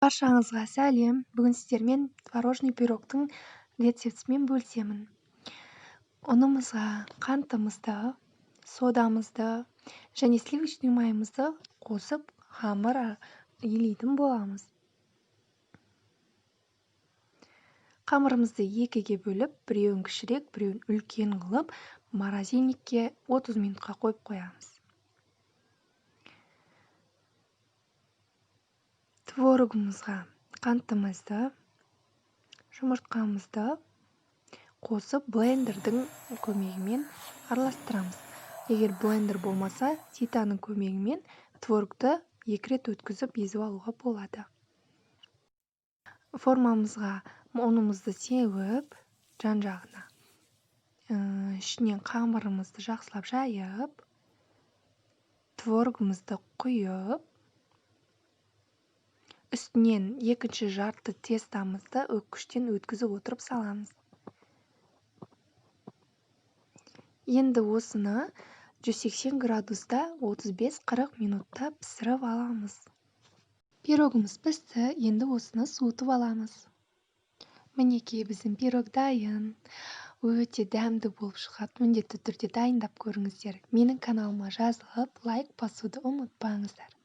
Баршаңызға сәлем. Бүгін сіздермен творожный пирогтың рецептісімен бөлісемін. Ұнымызға қантымызды, содамызды және сливочный майымызды қосып қамыр илейтін боламыз. Қамырымызды екіге бөліп, біреуін кішірек, біреуін үлкен қылып, морозильникке 30 минутқа қойып қоямыз. Творогымызға қантымызды, жұмыртқамызды қосып блендердің көмегімен араластырамыз. Егер блендер болмаса, ситаның көмегімен творогты 2 рет өткізіп езіп алуға болады. Формамызға ұнымызды сеуіп, жан-жағына ішінен қамырымызды жақсылап жайып, творогымызды құйып, үстінен екінші жарты тестамызды өткіштен өткізіп отырып саламыз. Енді осыны 180 градуста 35-40 минутта пісіріп аламыз. Пирогымыз пісті, енді осыны суытып аламыз. Мінекей біздің пирог дайын. Өте дәмді болып шығады. Міндетті түрде дайындап көріңіздер. Менің каналыма жазылып, лайк басуды ұмытпаңыздар.